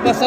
बसा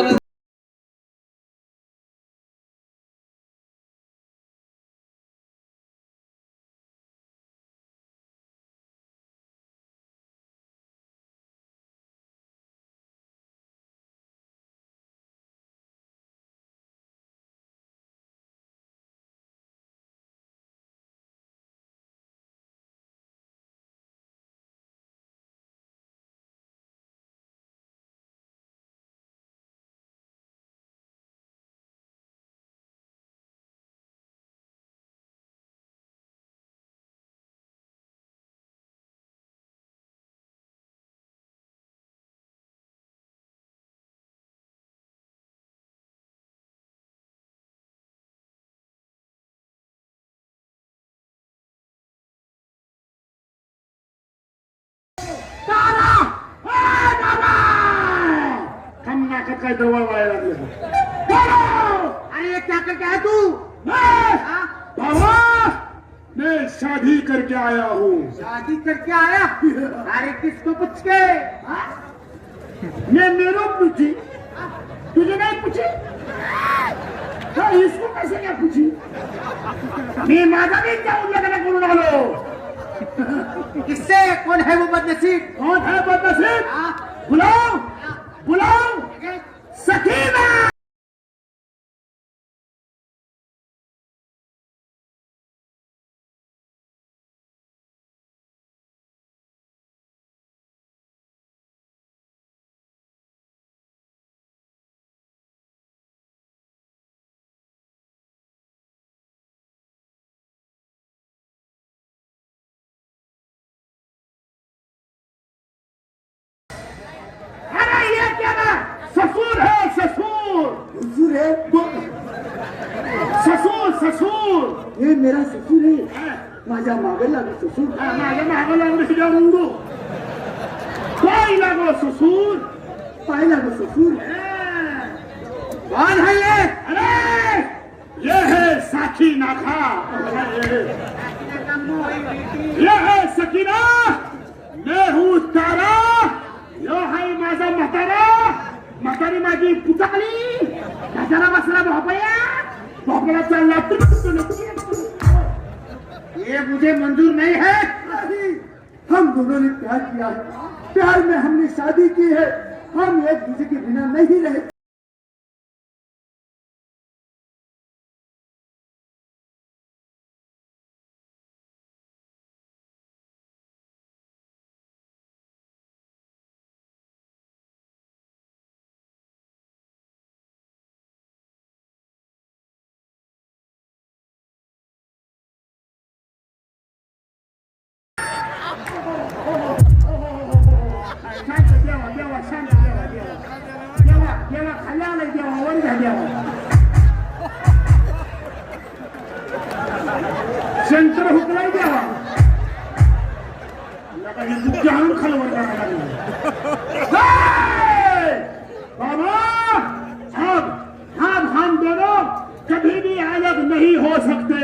काय दवा व्हायला लागलं अरे क्या करके आया तू? बाबा मैं शादी करके आया हूँ। शादी करके आया? अरे किसको पूछ के? मैं मेरे पूछी, तुझे नहीं पूछी? तो इसको कैसे क्या पूछी? मैं माझा भी जाऊँ लग्न करून आलो। किससे? कौन है वो बदनसीब? कौन है बदनसीब? बुलाओ बुलाओ सकीना। अरे ये क्या ना ससुर है ससुर। ससुर है? ससुर ससुर ये मेरा ससुर है। माझ्या मागे लागला ससुर. माझ्या मागं लागलं तुझ्या मुंडू पाय लागलं ससुर. पाय लागला ससुर. कौन है ये? अरे ये है साकीना खा. ये है सकीना. मैं हूँ तारा. यो है माझा म्हातारा. म्हातारी माझी पुतळी. गजरा बसला भोपळ्या. भोपळा चालला. ये मुझे मंजूर नहीं है. हम दोनों ने प्यार किया है. प्यार में हमने शादी की है. हम एक दूसरे के बिना नहीं रहे. देवा खाल्ल्या नाही देवा वर घ्या देवा. शंकर हुकलाय देवा. तुझ्या आणून खालवर करायला लागलं. बाबा अब हम दोनों कभी भी अलग नहीं हो सकते.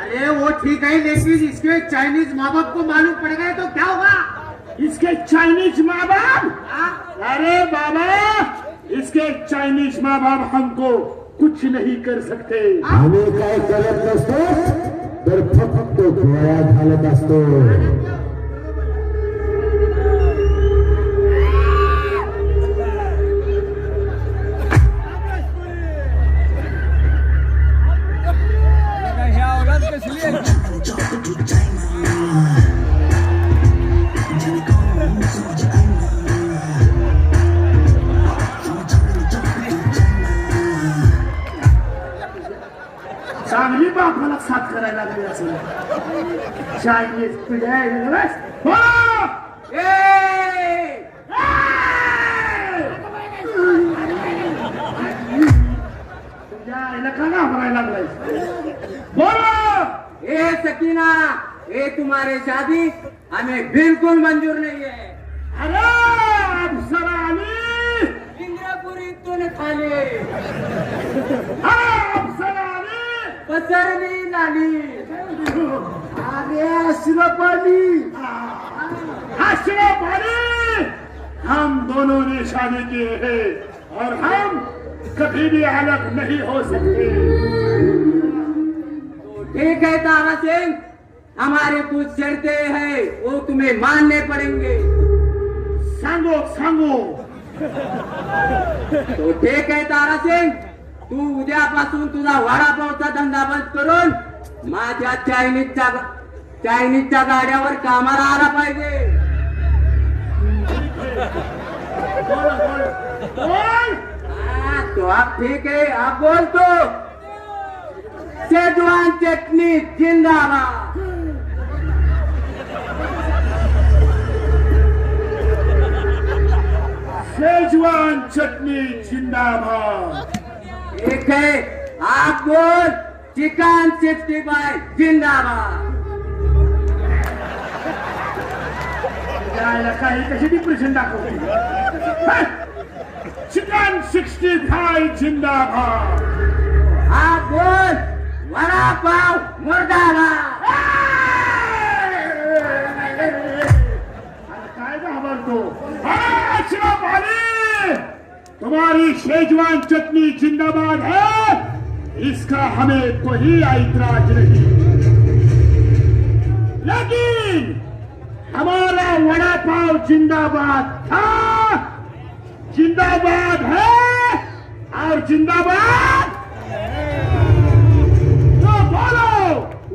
अरे वो ठीक है, लेकिन इसके चाइनीज माँ बाप को मालूम पड़ गए तो क्या होगा? इसके चाइनीज माँ बाप? अरे बाबा इसके चाइनीज माँ बाप हमको कुछ नहीं कर सकते. आम्ही काय करत नसतो तर फक्त डोळा घालत असतो. चांगली बापाला साथ करायला लागली असेल. चायनीज पिढ्या तुझ्या आईला का घाबरायला लागलाय? बोलो. ए सकीना, ये तुम्हारी शादी हमें बिल्कुल मंजूर नहीं है. अरे अप्सरा आली. इंद्रपुरी तूने खाली. अप्सरा आली. पसरली नाली. अरे अश्रपाली. अश्रपाली. हम दोनों ने शादी की है और हम कभी भी अलग नहीं हो सकते। ठीक है तारा सिंह, हमारे कुछ शर्तें हैं वो तुम्हें मानने पड़ेंगे। सांगो सांगो। तो ठीक आहे तारा सिंग, तू उद्यापासून तुझा वडापावचा धंदा बंद करून माझ्या चायनीजच्या गाड्यावर कामाला आला पाहिजे। बोल। तो आप ठीक है, आप बोल तो। शेजवान चटनी जिंदाबाद। शेजवान चटनी जिंदाबाद। ठीक है, आप बोल चिकन 65 जिंदाबाद। यायला काही कशी डिप्रेशन दाखवते। चिकन 65 जिंदाबाद। आप बोल वडापाव मुर्दाबाद। काय घाबरतो? अशरफ अली, तुम्हारी शेजवान चटनी जिंदाबाद है, इसका हमें कोई ऐतराज नहीं, लेकिन हमारा वड़ा पाव जिंदाबाद था, जिंदाबाद है और जिंदाबाद। तो बोलो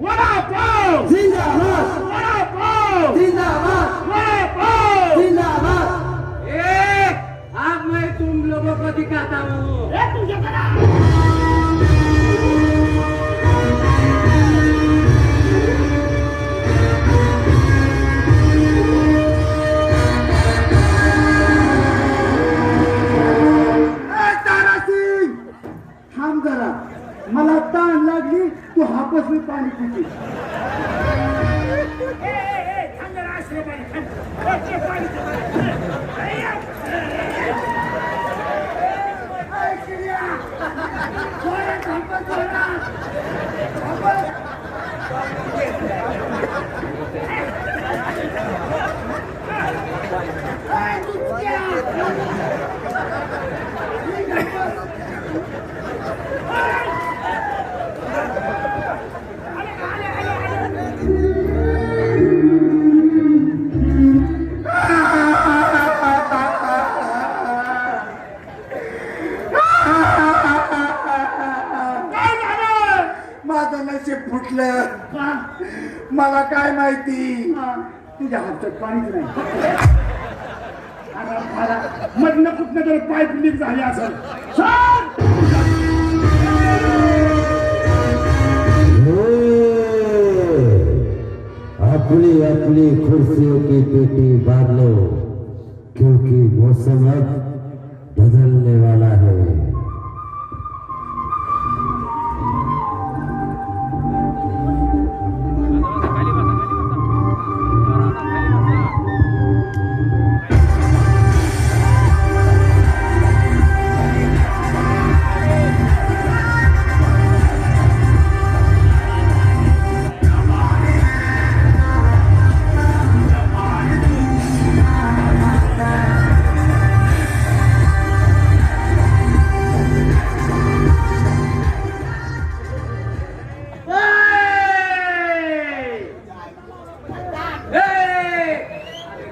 वड़ा पाव जिंदाबाद, वड़ा पाव जिंदाबाद, वड़ा पाव। जिंदाबाद। अब मैं तुम लोगों को दिखाता हूँ। तारा सिंह, थांब जरा, मला ताण लागली, तू हापस में पाणी पिते। माझं नशीब फुटलं, मला काय माहिती, तुझ्या हातात पाणीच नाही। मधनं कुठनं तरी पाईप लीक झाली असेल। अपनी अपनी कुर्सियों की पेटी बांध लो, क्योंकि मौसम अब बदलने वाला है।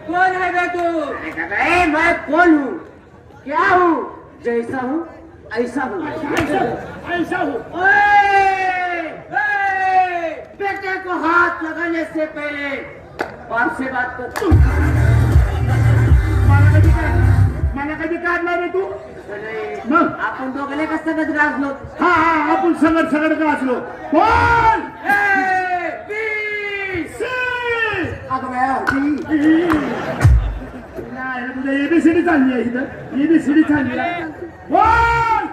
कौन है बे तू? मैं कौन हूँ, क्या हूँ? जैसा हूँ ऐसा हूँ। ऐसा हो। बेटे को हाथ लगाने से पहले बाप से बात कर। मला कधी काढणार रे तू? मग आपण दोघे कसं गाजलो? हा हा, आपण सगळं गाजलो। बोल। अगं बाया, नाही तुझ्या एबीसीडी चालली आहे इथं, एबीसीडी चालली आहे। बोल।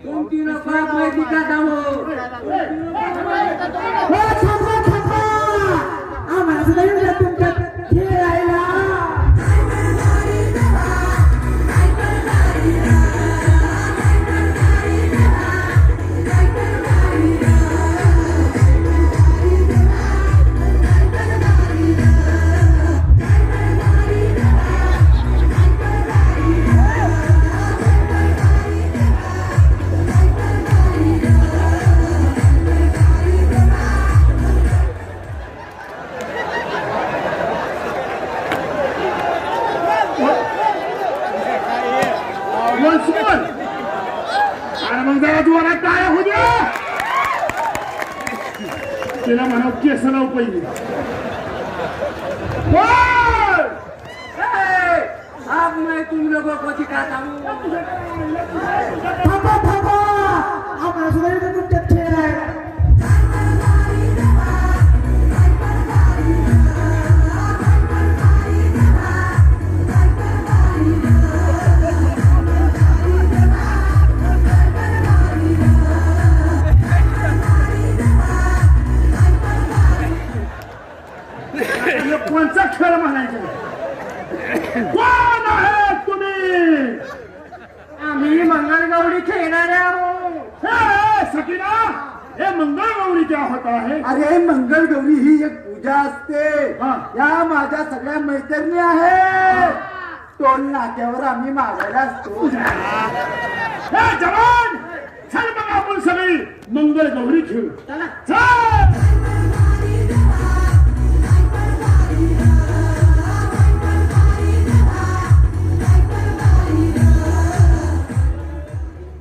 तुम तीनों को मैं दिखाता हूँ। थांबा थांबा, आम्हाला सुद्धा येऊ द्या तुमच्यात खेळायला। जरा जोरात टाळ्या होऊ द्या. तिला म्हणा केस लाव पहिली. बोल! अब मैं तुम लोगों को सिखाता हूँ. थांबा थांबा आम्हाला सुद्धा इथं तुमच्यात खेळ आहे. हे कोणचा खेळ म्हणायचा? कोण आहे तुम्ही? आम्ही मंगळगौरी खेळणारे आहोत. हे सकीना, हे मंगळगौरीच्या होत आहे. अरे मंगळगौरी ही एक पूजा असते. हा. या माझ्या सगळ्या मैत्रिणी आहेत. टोल नाक्यावर आम्ही मागायला असतो. हे जवान, चल मग आपण सगळी मंगळगौरी खेळू. चल.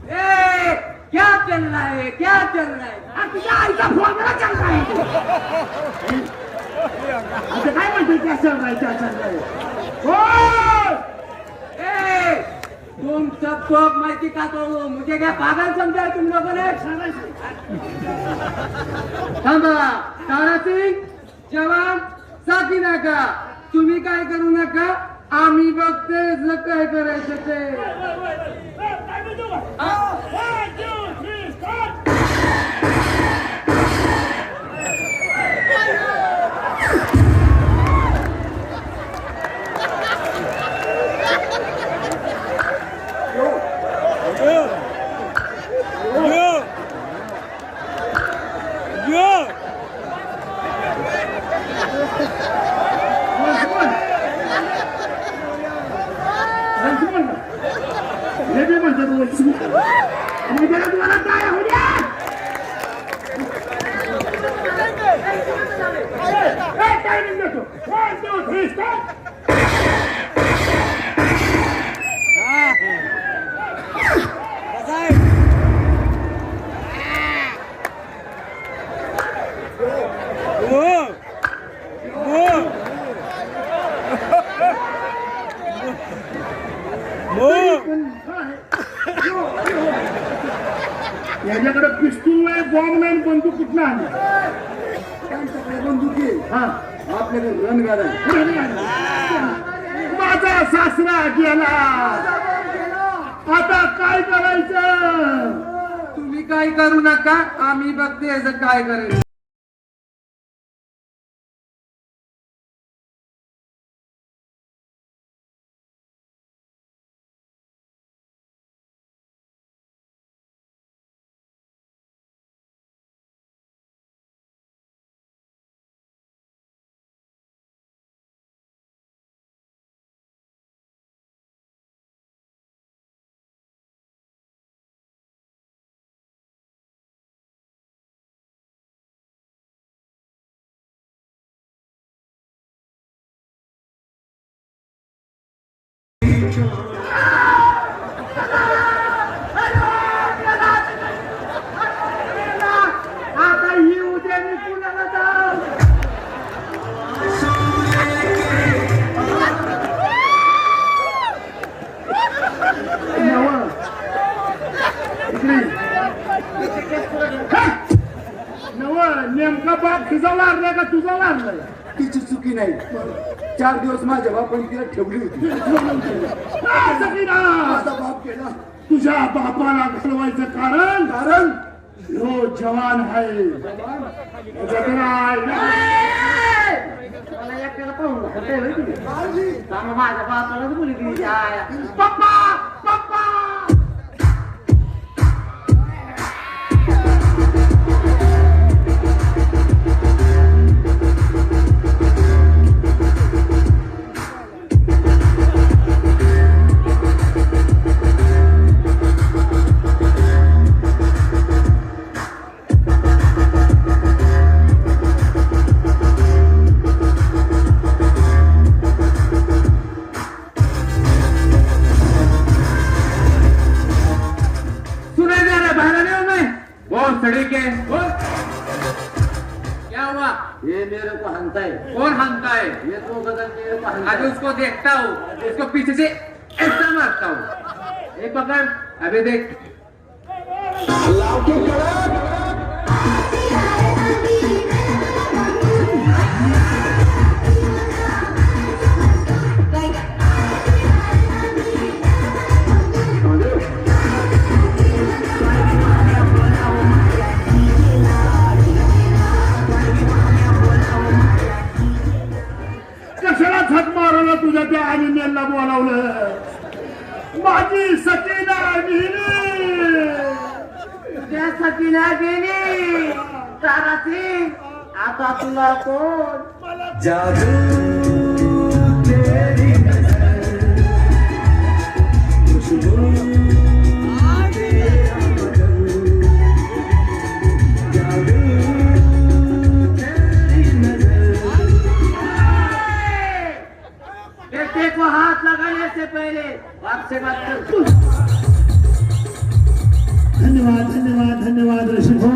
ए, क्या चल रहा है, क्या चल रहा है? तुझ्या आईचा फोन मला चालता आहे. आता काय म्हणते त्या चालरायच्या चालराय. ए, तुम सबको अब मैं सिखाता हूँ. मुझे क्या पागल समझा है तुम लोगों ने? थांबा. तारासिंग, जवान, साकीना का तुम्ही काय करू नका. आम्ही बघते जर काय करायचं ते. हे बी म्हणतात तुम्हाला काय होऊ द्या. टायमिंग देतो. 1 2 3 स्टार्ट. याच्याकडे पिस्तूल नाही, बॉम्ब नाही, बंदूक कुठं आली. त्यांच्याकडे बंदुकी आहे. हा, आपल्याकडे रणगाड आहे. माझा सासरा गेला, आता काय करायचं? तुम्ही काय करू नका. आम्ही बघते याचं काय करेल. आता ही उद्या मी पुण्याला जाऊ. नेमका बाप तुझा वारलाय का तुझा वारलाय? तिची चुकी नाही. 4 दिवस माझ्या बापाने तिला ठेवली होती. माझा बाप गेला. तुझ्या बापाला घडवायचं कारण कारण हो जवान आहे. मला एकट्याला पाहून माझ्या बापालाच बोली पप्पा पप्पा भोसड़ी के क्या हुआ? ये मेरे को हंता है, कौन हंता है? ये तो बदल मेरे को हंता अभी है। उसको देखता हूँ, उसको पीछे से ऐसा मारता हूँ। एक पकड़, अभी देख। कशाला झक मारवलं तुझ्या त्या अनिमेलला बोलावलं? माझी सकीना गेली. त्या सकीना गेली. तारा सिंग, आता तुला कोण? जादू तेरी नजर, खुशबू तेरा बदन, जादू तेरी नजर। बेटे को हाथ लगाने से पहले बाप से बात कर. धन्यवाद धन्यवाद धन्यवाद ऋषिभो.